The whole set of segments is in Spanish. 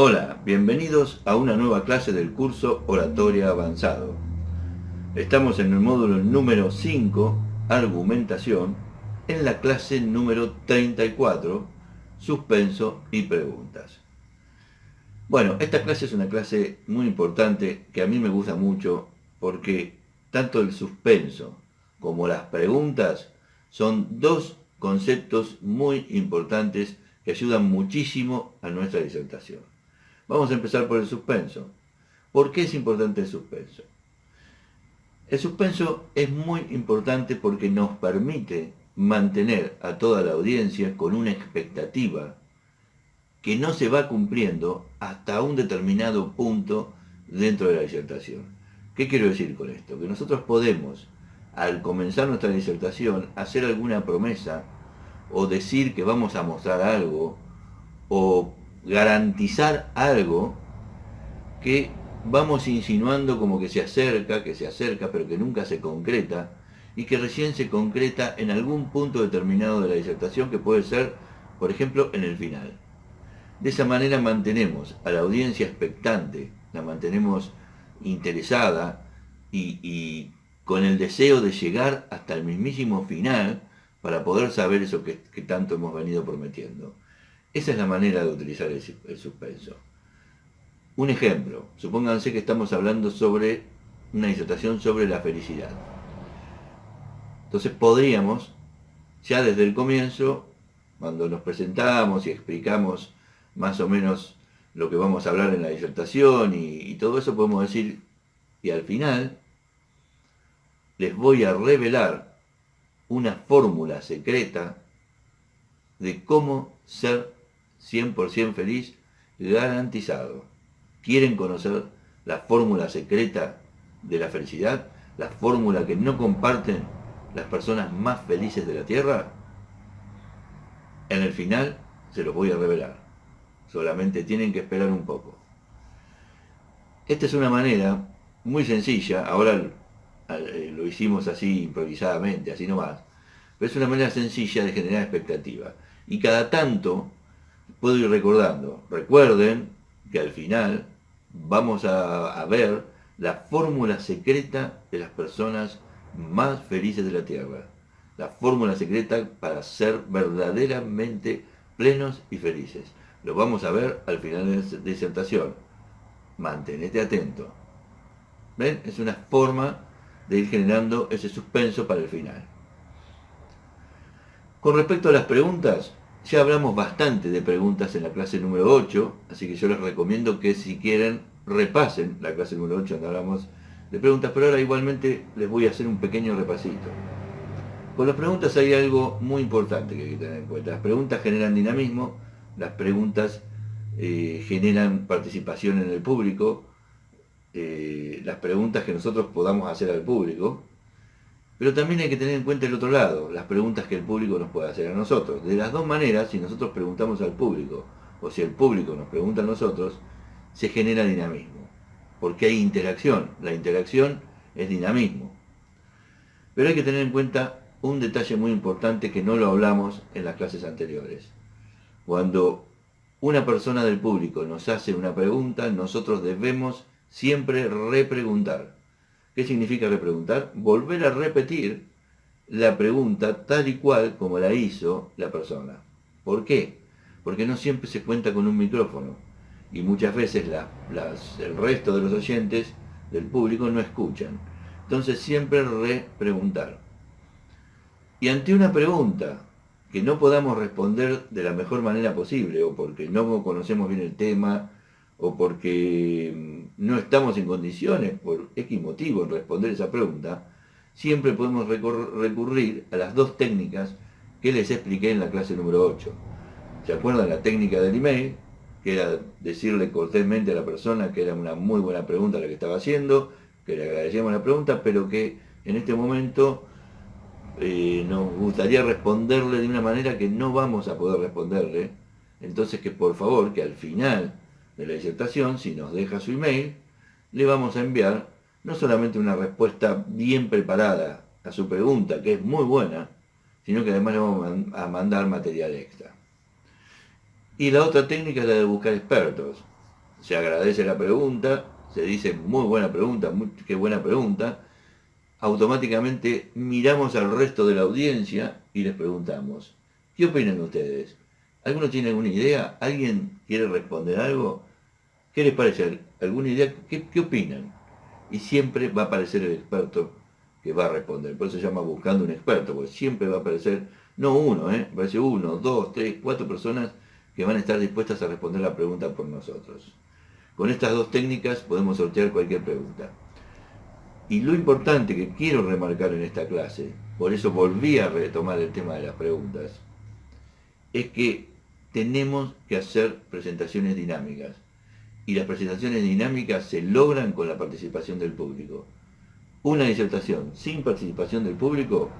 Hola, bienvenidos a una nueva clase del curso Oratoria Avanzado. Estamos en el módulo número 5, Argumentación, en la clase número 34, Suspenso y Preguntas. Bueno, esta clase es una clase muy importante que a mí me gusta mucho porque tanto el suspenso como las preguntas son dos conceptos muy importantes que ayudan muchísimo a nuestra disertación. Vamos a empezar por el suspenso. ¿Por qué es importante el suspenso? El suspenso es muy importante porque nos permite mantener a toda la audiencia con una expectativa que no se va cumpliendo hasta un determinado punto dentro de la disertación. ¿Qué quiero decir con esto? Que nosotros podemos, al comenzar nuestra disertación, hacer alguna promesa o decir que vamos a mostrar algo o garantizar algo que vamos insinuando como que se acerca, pero que nunca se concreta, y que recién se concreta en algún punto determinado de la disertación, que puede ser, por ejemplo, en el final. De esa manera mantenemos a la audiencia expectante, la mantenemos interesada y con el deseo de llegar hasta el mismísimo final para poder saber eso que tanto hemos venido prometiendo. Esa es la manera de utilizar el suspenso. Un ejemplo, supónganse que estamos hablando sobre una disertación sobre la felicidad. Entonces podríamos, ya desde el comienzo, cuando nos presentamos y explicamos más o menos lo que vamos a hablar en la disertación y todo eso, podemos decir, y al final les voy a revelar una fórmula secreta de cómo ser 100% feliz garantizado. ¿Quieren conocer la fórmula secreta de la felicidad? ¿La fórmula que no comparten las personas más felices de la Tierra? En el final se los voy a revelar. Solamente tienen que esperar un poco. Esta es una manera muy sencilla, ahora lo hicimos así improvisadamente, así nomás, pero es una manera sencilla de generar expectativa. Y cada tanto puedo ir recordando. Recuerden que al final vamos a ver la fórmula secreta de las personas más felices de la Tierra. La fórmula secreta para ser verdaderamente plenos y felices. Lo vamos a ver al final de la disertación. Mantenete atento. ¿Ven? Es una forma de ir generando ese suspenso para el final. Con respecto a las preguntas, ya hablamos bastante de preguntas en la clase número 8, así que yo les recomiendo que si quieren repasen la clase número 8 donde hablamos de preguntas, pero ahora igualmente les voy a hacer un pequeño repasito. Con las preguntas hay algo muy importante que hay que tener en cuenta. Las preguntas generan dinamismo, las preguntas generan participación en el público, las preguntas que nosotros podamos hacer al público, pero también hay que tener en cuenta el otro lado, las preguntas que el público nos puede hacer a nosotros. De las dos maneras, si nosotros preguntamos al público o si el público nos pregunta a nosotros, se genera dinamismo, porque hay interacción. La interacción es dinamismo. Pero hay que tener en cuenta un detalle muy importante que no lo hablamos en las clases anteriores. Cuando una persona del público nos hace una pregunta, nosotros debemos siempre repreguntar. ¿Qué significa repreguntar? Volver a repetir la pregunta tal y cual como la hizo la persona. ¿Por qué? Porque no siempre se cuenta con un micrófono y muchas veces el resto de los oyentes del público no escuchan. Entonces siempre repreguntar. Y ante una pregunta que no podamos responder de la mejor manera posible, o porque no conocemos bien el tema, o porque no estamos en condiciones, por X motivo, en responder esa pregunta, siempre podemos recurrir a las dos técnicas que les expliqué en la clase número 8. ¿Se acuerdan la técnica del email? Que era decirle cortésmente a la persona que era una muy buena pregunta la que estaba haciendo, que le agradecíamos la pregunta, pero que en este momento nos gustaría responderle de una manera que no vamos a poder responderle. Entonces que por favor, que al final de la disertación, si nos deja su email, le vamos a enviar no solamente una respuesta bien preparada a su pregunta, que es muy buena, sino que además le vamos a mandar material extra. Y la otra técnica es la de buscar expertos. se agradece la pregunta, se dice muy buena pregunta, qué buena pregunta, automáticamente miramos al resto de la audiencia y les preguntamos, ¿qué opinan ustedes? ¿Alguno tiene alguna idea? ¿Alguien quiere responder algo? ¿Qué les parece? ¿Alguna idea? ¿Qué opinan? Y siempre va a aparecer el experto que va a responder. Por eso se llama buscando un experto, porque siempre va a aparecer, no uno, aparece uno, dos, tres, cuatro personas que van a estar dispuestas a responder la pregunta por nosotros. Con estas dos técnicas podemos sortear cualquier pregunta. Y lo importante que quiero remarcar en esta clase, por eso volví a retomar el tema de las preguntas, es que tenemos que hacer presentaciones dinámicas. Y las presentaciones dinámicas se logran con la participación del público. Una disertación sin participación del público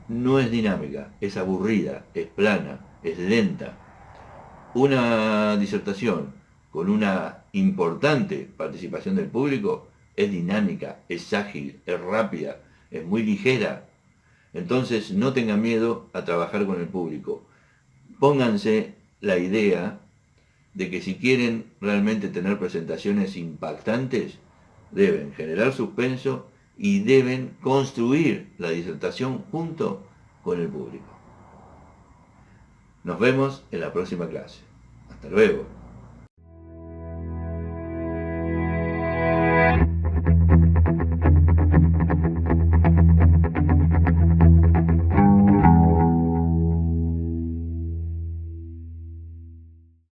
no es dinámica, es aburrida, es plana, es lenta. Una disertación con una importante participación del público es dinámica, es ágil, es rápida, es muy ligera. Entonces no tengan miedo a trabajar con el público. Pónganse la idea de que si quieren realmente tener presentaciones impactantes, deben generar suspenso y deben construir la disertación junto con el público. Nos vemos en la próxima clase. Hasta luego.